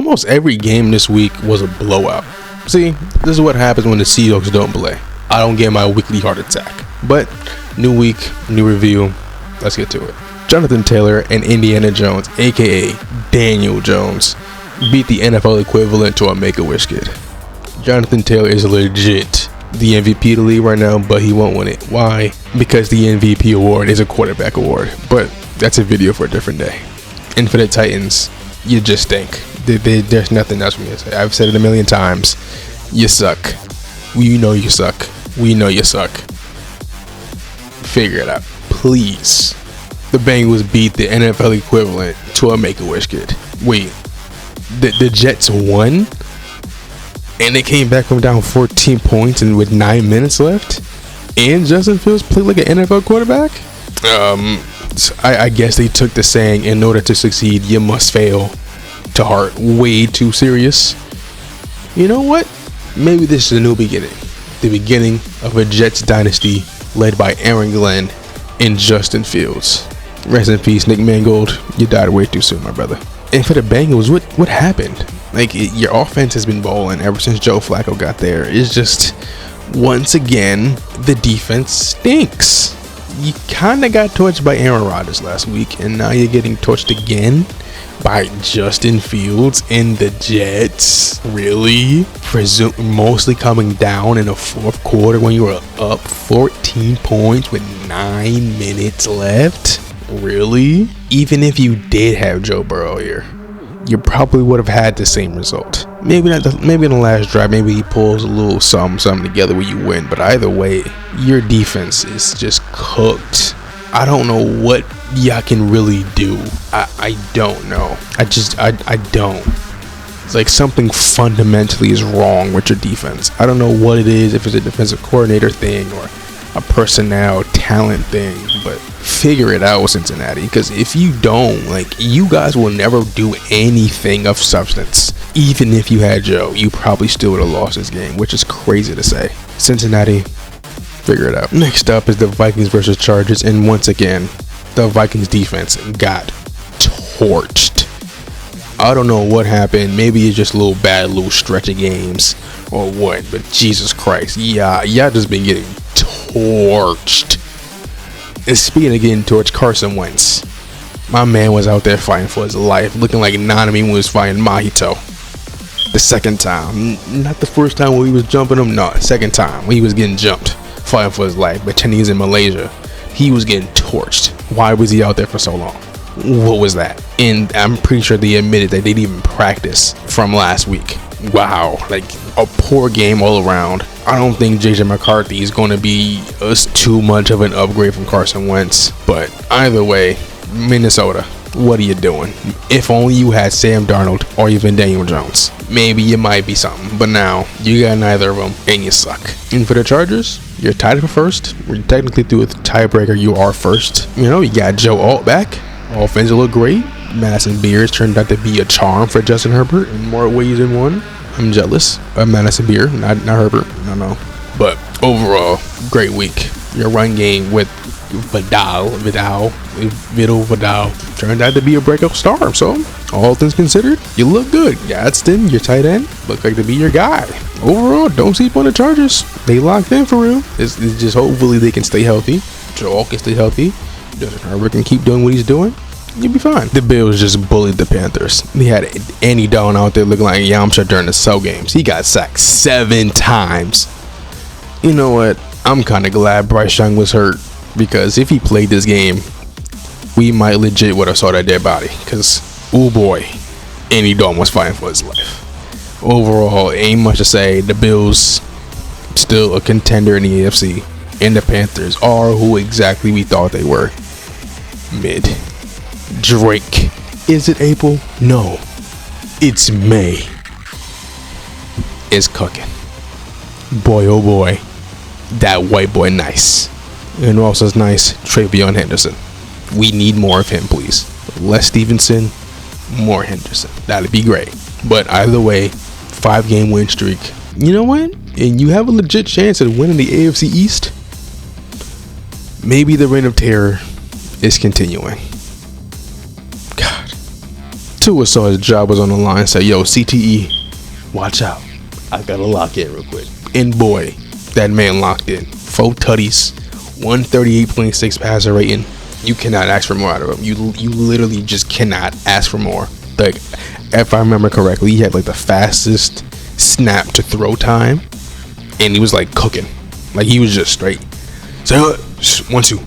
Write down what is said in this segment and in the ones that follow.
almost every game this week was a blowout. See, this is what happens when the Seahawks don't play. I don't get my weekly heart attack. But new week, new review. Let's get to it. Jonathan Taylor and Indiana Jones, aka Daniel Jones, beat the NFL equivalent to a Make-A-Wish kid. Jonathan Taylor is legit the MVP of the league right now, but he won't win it. Why? Because the MVP award is a quarterback award. But that's a video for a different day. And for the Titans, you just stink. There's nothing else for me to say. I've said it a million times. You suck. You know you suck. We know you suck. Figure it out, please. The Bengals beat the NFL equivalent to a Make-A-Wish kid. Wait, the Jets won? And they came back from down 14 points and with 9 minutes left? And Justin Fields played like an NFL quarterback? I guess they took the saying, in order to succeed, you must fail, to heart. Way too serious. You know what? Maybe this is a new beginning. The beginning of a Jets dynasty led by Aaron Glenn and Justin Fields. Rest in peace, Nick Mangold. You died way too soon, my brother. And for the Bengals, what happened? Like, your offense has been balling ever since Joe Flacco got there. It's just, once again, the defense stinks. You kind of got torched by Aaron Rodgers last week, and now you're getting torched again by Justin Fields and the Jets. Really? Mostly coming down in the fourth quarter when you were up 14 points with 9 minutes left? Really? Even if you did have Joe Burrow here, you probably would have had the same result. Maybe not. Maybe in the last drive, maybe he pulls a little something together where you win. But either way, your defense is just cooked. I don't know what y'all can really do. I don't know. I don't. It's like something fundamentally is wrong with your defense. I don't know what it is, if it's a defensive coordinator thing or a personnel talent thing, but figure it out, Cincinnati, because if you don't, like, you guys will never do anything of substance. Even if you had Joe, you probably still would have lost this game, which is crazy to say. Cincinnati, figure it out. Next up is the Vikings versus Chargers, and once again, the Vikings defense got torched. I don't know what happened. Maybe it's just a little stretch of games or what, but Jesus Christ, y'all just been getting torched. And speaking of getting torched, Carson Wentz, my man was out there fighting for his life, looking like Nanami when he was fighting Mahito. The second time, not the first time when he was jumping him, no, second time when he was getting jumped, fighting for his life. But then he's in Malaysia, he was getting torched. Why was he out there for so long? What was that? And I'm pretty sure they admitted that they didn't even practice from last week. Wow, like a poor game all around. I don't think JJ McCarthy is going to be too much of an upgrade from Carson Wentz. But either way, Minnesota, what are you doing? If only you had Sam Darnold or even Daniel Jones, maybe you might be something. But now you got neither of them and you suck. And for the Chargers, you're tied for first. We're technically through with tiebreaker. You are first. You know, you got Joe Alt back. Offense look great. Madison Beers turned out to be a charm for Justin Herbert in more ways than one. I'm jealous of Madison Beer, not Herbert. No. But overall, great week. Your run game with Vidal turned out to be a breakout star. So, all things considered, you look good. Gadsden, your tight end, look like to be your guy. Overall, don't sleep on the Chargers. They locked in for real. It's just hopefully they can stay healthy. Joel can stay healthy. Justin Herbert can keep doing what he's doing. You'll be fine. The Bills just bullied the Panthers. They had Andy Dalton out there looking like Yamcha during the cell games. He got sacked 7 times. You know what? I'm kind of glad Bryce Young was hurt, because if he played this game, we might legit would have saw that dead body. Because, oh boy, Andy Dalton was fighting for his life. Overall, ain't much to say. The Bills still a contender in the AFC, and the Panthers are who exactly we thought they were. Mid. Drake. Is it April? No. It's May. It's cooking. Boy, oh boy. That white boy nice. And who else is nice? Travion Henderson. We need more of him, please. Less Stevenson, more Henderson. That'd be great. But either way, 5-game win streak. You know what? And you have a legit chance at winning the AFC East. Maybe the reign of terror is continuing. God. Tua saw his job was on the line and said, yo, CTE, watch out. I gotta lock in real quick. And boy, that man locked in. 4 tutties, 138.6 passer rating. You cannot ask for more out of him. You literally just cannot ask for more. Like, if I remember correctly, he had like the fastest snap to throw time, and he was like cooking. Like, he was just straight. So 1, 2,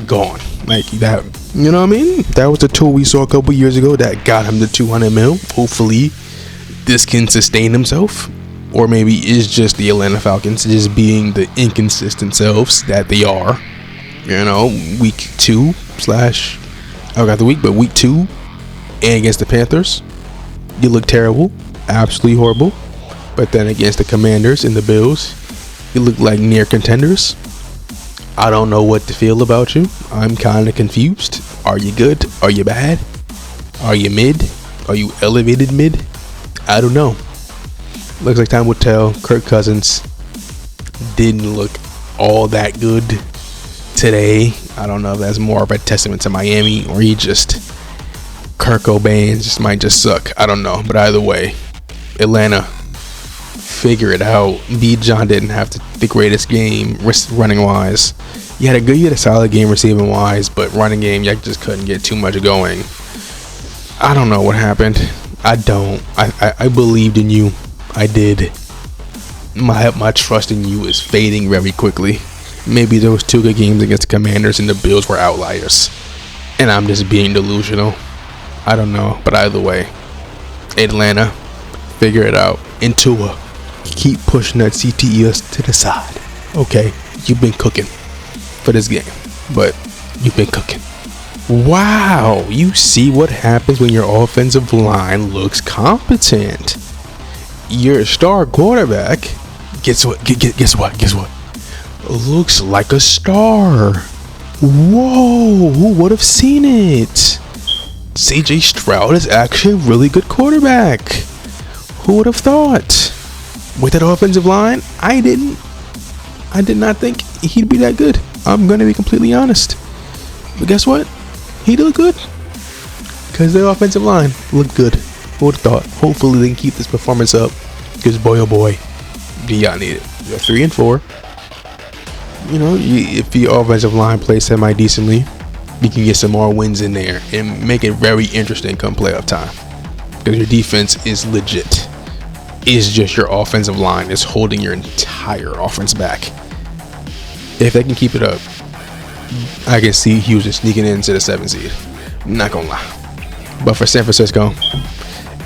gone. Like that, you know what I mean? That was the tool we saw a couple years ago that got him the 200 mil. Hopefully, this can sustain himself. Or maybe it's just the Atlanta Falcons just being the inconsistent selves that they are. You know, week 2 / I got the week, but week 2 and against the Panthers, you look terrible, absolutely horrible. But then against the Commanders and the Bills, you look like near contenders. I don't know what to feel about you. I'm kind of confused. Are you good? Are you bad? Are you mid? Are you elevated mid? I don't know. Looks like time will tell. Kirk Cousins didn't look all that good today. I don't know if that's more of a testament to Miami or he just Kirk Cobain just might just suck. I don't know. But either way, Atlanta, figure it out. B. John didn't have the greatest game running wise. You had a solid game receiving wise, but running game, you just couldn't get too much going. I don't know what happened. I believed in you. I did. My trust in you is fading very quickly. Maybe those 2 good games against the Commanders and the Bills were outliers, and I'm just being delusional. I don't know, but either way, Atlanta, figure it out. And Tua, keep pushing that CTE to the side. Okay, you've been cooking for this game, but you've been cooking. Wow, you see what happens when your offensive line looks competent. Your star quarterback, guess what? Looks like a star. Whoa, who would have seen it? CJ Stroud is actually a really good quarterback. Who would have thought? With that offensive line, I did not think he'd be that good. I'm gonna be completely honest. But guess what? He did look good. Because their offensive line looked good. Who would have thought? Hopefully they can keep this performance up. Because boy oh boy, do y'all need it. You're 3-4. You know, if your offensive line plays semi-decently, you can get some more wins in there and make it very interesting come playoff time. Because your defense is legit. It's just your offensive line is holding your entire offense back. If they can keep it up, I can see Houston sneaking into the 7th seed. I'm not gonna lie. But for San Francisco,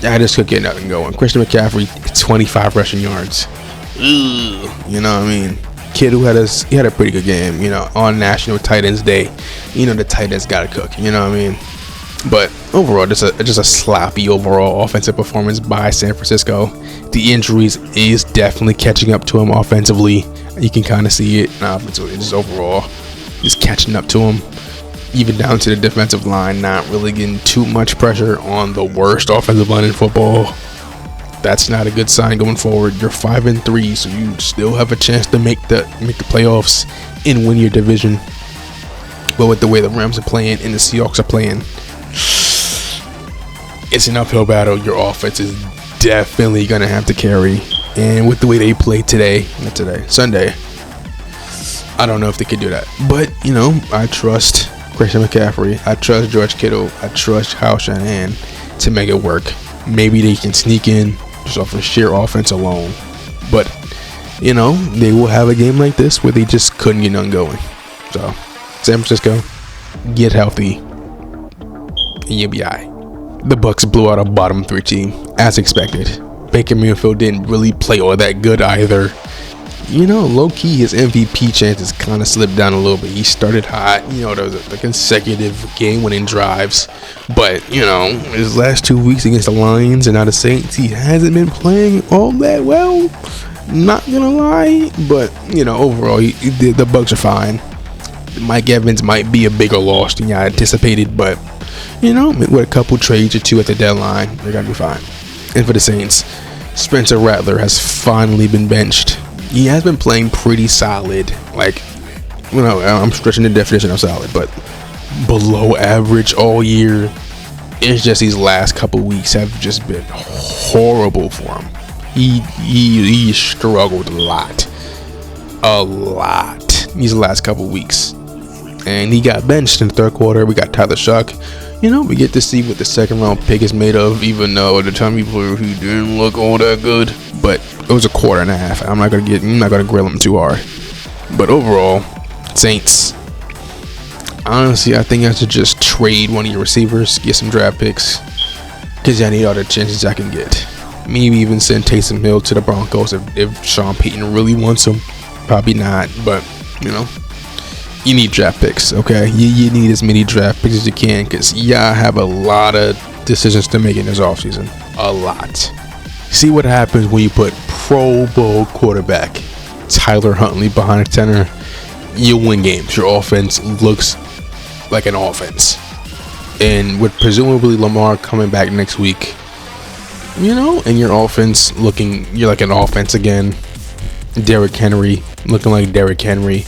I just could get nothing going. Christian McCaffrey, 25 rushing yards. Ugh, you know what I mean? Kid who had a pretty good game, you know, on National Tight Ends Day. You know, the tight ends gotta cook, you know what I mean? But overall, just a sloppy overall offensive performance by San Francisco. The injuries is definitely catching up to him offensively. You can kind of see it. Just overall, just catching up to him. Even down to the defensive line, not really getting too much pressure on the worst offensive line in football. That's not a good sign going forward. You're 5-3, so you still have a chance to make the playoffs and win your division. But with the way the Rams are playing and the Seahawks are playing, it's an uphill battle. Your offense is definitely gonna have to carry. And with the way they play Sunday, I don't know if they could do that. But you know, I trust Christian McCaffrey. I trust George Kittle. I trust Kyle Shanahan to make it work. Maybe they can sneak in just off of sheer offense alone. But you know, they will have a game like this where they just couldn't get none going. So San Francisco, get healthy and you'll be alright. The Bucs blew out a bottom 3 team as expected. Baker Mayfield didn't really play all that good either. You know, low-key, his MVP chances kind of slipped down a little bit. He started hot. You know, there was the consecutive game-winning drives. But, you know, his last 2 weeks against the Lions and now the Saints, he hasn't been playing all that well. Not gonna lie. But, you know, overall, the Bucs are fine. Mike Evans might be a bigger loss than I anticipated. But, you know, with a couple trades or 2 at the deadline, they're gonna be fine. And for the Saints, Spencer Rattler has finally been benched. He has been playing pretty solid. Like, you know, I'm stretching the definition of solid, but below average all year. It's just these last couple weeks have just been horrible for him. He struggled a lot these last couple weeks, and he got benched in the third quarter. We got Tyler Shuck. We get to see what the second round pick is made of, even though at the time he didn't look all that good. But it was a quarter and a half. I'm not gonna grill him too hard. But overall, Saints. Honestly, I think I should just trade one of your receivers, get some draft picks, because I need all the chances I can get. Maybe even send Taysom Hill to the Broncos if Sean Payton really wants him. Probably not, but you need draft picks, okay? You need as many draft picks as you can, because y'all have a lot of decisions to make in this offseason. A lot. See what happens when you put Pro Bowl quarterback Tyler Huntley behind a center. You win games. Your offense looks like an offense. And with presumably Lamar coming back next week, and your offense you're like an offense again. Derrick Henry looking like Derrick Henry.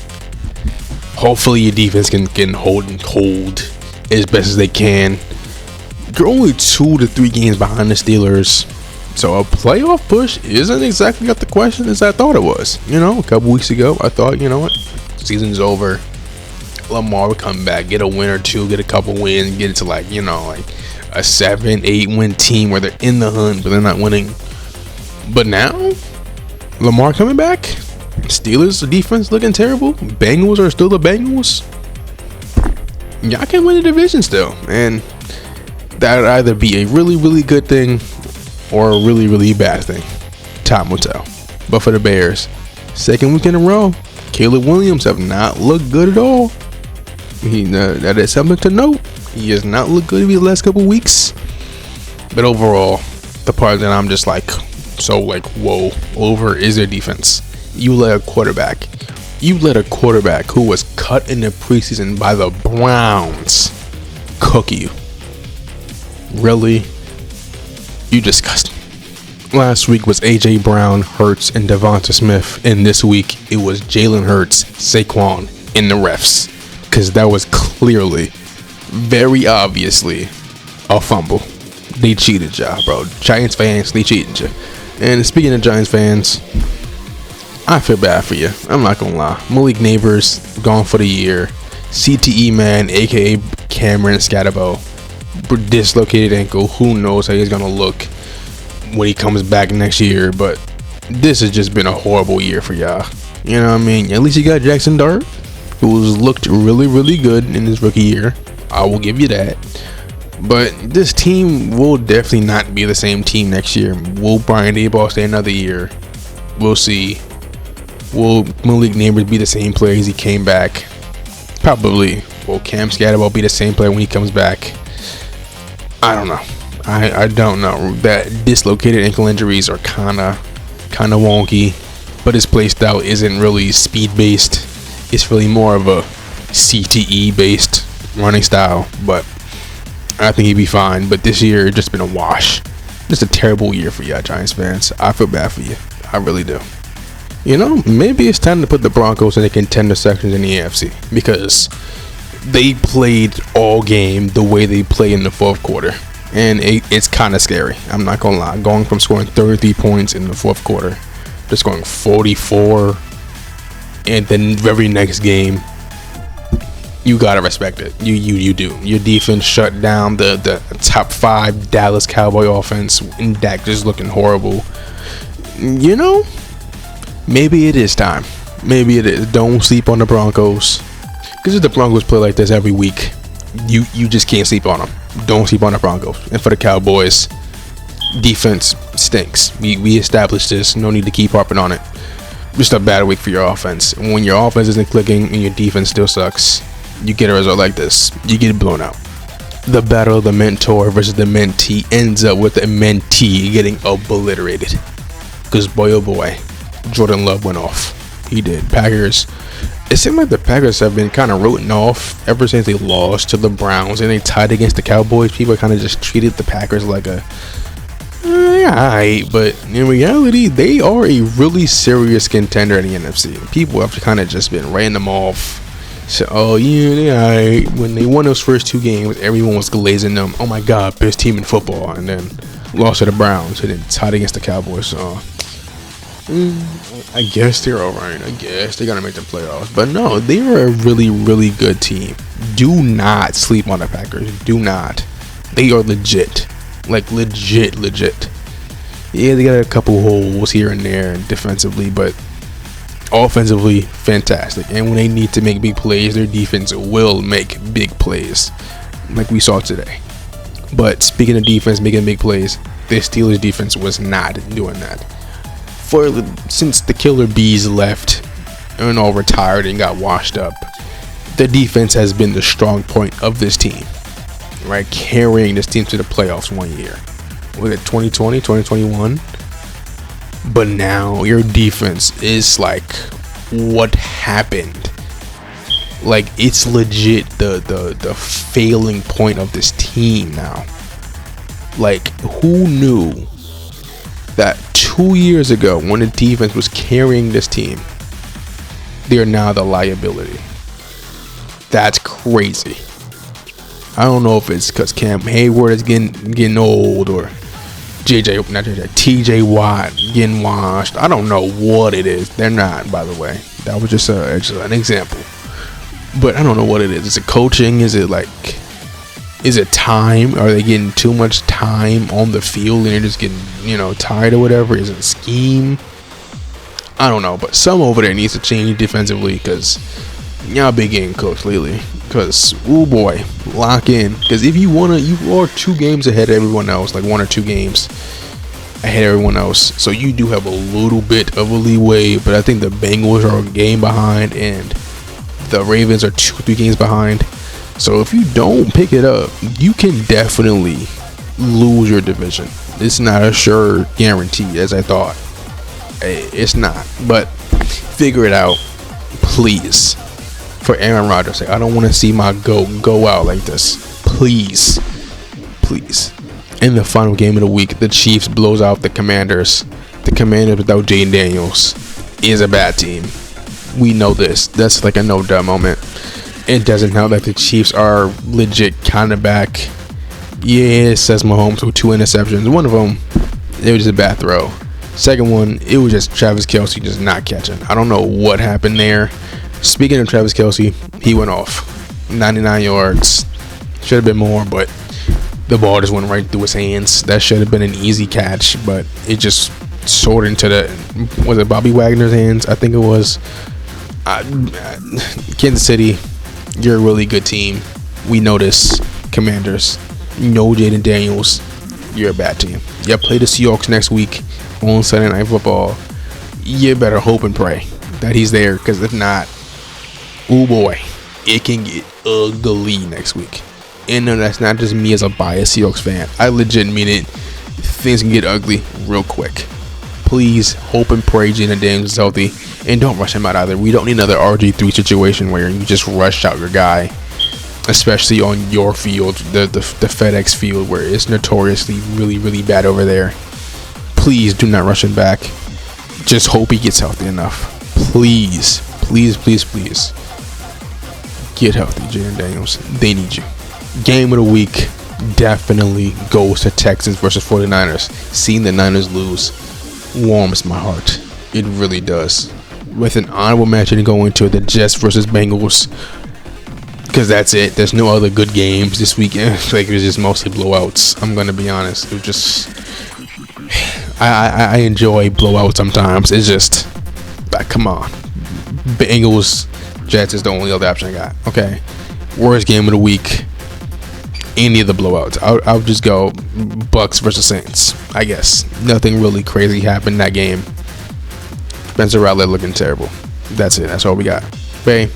Hopefully your defense can hold as best as they can. You're only 2 to 3 games behind the Steelers, so a playoff push isn't exactly out the question as I thought it was. A couple weeks ago I thought, season's over, Lamar would come back, get a win or two, get a couple wins, get it to like a 7-8 win team where they're in the hunt but they're not winning. But now Lamar coming back, Steelers defense looking terrible, Bengals are still the Bengals. Y'all can win the division still, and that would either be a really, really good thing or a really, really bad thing. Time will tell. But for the Bears, second week in a row, Caleb Williams have not looked good at all. That is something to note. He has not looked good in the last couple weeks. But overall, the part that I'm just whoa over is their defense. You let a quarterback who was cut in the preseason by the Browns cook you. Really? You disgust me. Last week was AJ Brown, Hurts, and Devonta Smith, and this week it was Jalen Hurts, Saquon, and the refs, because that was clearly, very obviously, a fumble. They cheated y'all, bro. Giants fans, they cheated you. And speaking of Giants fans, I feel bad for you. I'm not gonna lie. Malik Neighbors gone for the year. CTE man, aka Cameron Scatterbo, dislocated ankle. Who knows how he's gonna look when he comes back next year? But this has just been a horrible year for y'all. You know what I mean? At least you got Jackson Dart, who's looked really, really good in his rookie year. I will give you that. But this team will definitely not be the same team next year. Will Brian Daboll stay another year? We'll see. Will Malik Neighbors be the same player as he came back? Probably. Will Cam Scatterbo be the same player when he comes back? I don't know. I don't know. That dislocated ankle injuries are kind of wonky, but his play style isn't really speed based. It's really more of a CTE based running style. But I think he'd be fine. But this year, it's just been a wash. Just a terrible year for y'all Giants fans. I feel bad for you. I really do. Maybe it's time to put the Broncos in the contender sections in the AFC, because they played all game the way they play in the fourth quarter, and it's kind of scary. I'm not gonna lie. Going from scoring 33 points in the fourth quarter to scoring 44, and then very next game, you gotta respect it. You do. Your defense shut down the top 5 Dallas Cowboy offense, and Dak just looking horrible. Maybe it is time. Maybe it is. Don't sleep on the Broncos, because if the Broncos play like this every week, you just can't sleep on them. Don't sleep on the Broncos. And for the Cowboys, defense stinks. We established this. No need to keep harping on it. Just a bad week for your offense. And when your offense isn't clicking and your defense still sucks, you get a result like this. You get blown out. The battle of the mentor versus the mentee ends up with the mentee getting obliterated, because boy oh boy, Jordan Love went off. He did. Packers. It seemed like the Packers have been kind of written off ever since they lost to the Browns and they tied against the Cowboys. People kind of just treated the Packers like alright, but in reality, they are a really serious contender in the NFC. People have kind of just been writing them off. So, when they won those first 2 games, everyone was glazing them. Oh my God, best team in football. And then lost to the Browns and then tied against the Cowboys. So, I guess they're all right. I guess they're going to make the playoffs. But no, they are a really, really good team. Do not sleep on the Packers. Do not. They are legit. Like, legit. Yeah, they got a couple holes here and there defensively, but offensively, fantastic. And when they need to make big plays, their defense will make big plays, like we saw today. But speaking of defense making big plays, the Steelers defense was not doing that. Since the Killer Bees left and all retired and got washed up, the defense has been the strong point of this team, right? Carrying this team to the playoffs one year. Was it 2020, 2021? But now your defense is like, what happened? Like, it's legit the failing point of this team now. Like, who knew that 2 years ago when the defense was carrying this team, they're now the liability? That's crazy. I don't know if it's because Cam Hayward is getting old, or TJ Watt getting washed. I don't know what it is. They're not, by the way. That was just an example. But I don't know what it is. Is it coaching? Is it time? Are they getting too much time on the field and they're just getting, tired or whatever? Is it a scheme? I don't know. But some over there needs to change defensively, because y'all been getting coached lately. Because, oh boy, lock in. Because if you are 2 games ahead of everyone else, like 1 or 2 games ahead of everyone else. So you do have a little bit of a leeway. But I think the Bengals are a game behind and the Ravens are 2 or 3 games behind. So if you don't pick it up, you can definitely lose your division. It's not a sure guarantee as I thought. It's not. But figure it out, please. For Aaron Rodgers' sake, I don't want to see my GOAT go out like this. Please. In the final game of the week, the Chiefs blows out the Commanders. The Commanders without Jaden Daniels is a bad team. We know this. That's like a no doubt moment. It doesn't help that the Chiefs are legit kind of back. Yeah, it says Mahomes with 2 interceptions. One of them, it was just a bad throw. Second one, it was just Travis Kelce just not catching. I don't know what happened there. Speaking of Travis Kelce, he went off 99 yards. Should have been more, but the ball just went right through his hands. That should have been an easy catch, but it just soared into was it Bobby Wagner's hands? I think it was. Kansas City, you're a really good team. We know this. Commanders, no Jaden Daniels, you're a bad team. You play the Seahawks next week on Sunday Night Football. You better hope and pray that he's there, because if not, oh boy, it can get ugly next week. And no, that's not just me as a biased Seahawks fan. I legit mean it. Things can get ugly real quick. Please hope and pray Jaden Daniels is healthy, and don't rush him out either. We don't need another RG3 situation where you just rush out your guy, especially on your field, the FedEx field, where it's notoriously really, really bad over there. Please do not rush him back. Just hope he gets healthy enough. Please. Get healthy, Jaden Daniels. They need you. Game of the week definitely goes to Texans versus 49ers. Seeing the Niners lose warms my heart. It really does. With an honorable mention going to the Jets versus Bengals, because that's it. There's no other good games this weekend. Like, it was just mostly blowouts. I'm gonna be honest. It was just, I enjoy blowouts sometimes. It's just, come on. Bengals, Jets is the only other option I got. Okay. Worst game of the week. Any of the blowouts. I'll just go Bucs versus Saints, I guess. Nothing really crazy happened in that game. Spencer Rattler looking terrible. That's it. That's all we got. Okay.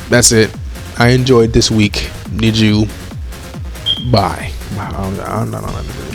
That's it. I enjoyed this week. Did you? Bye. I'm not on that.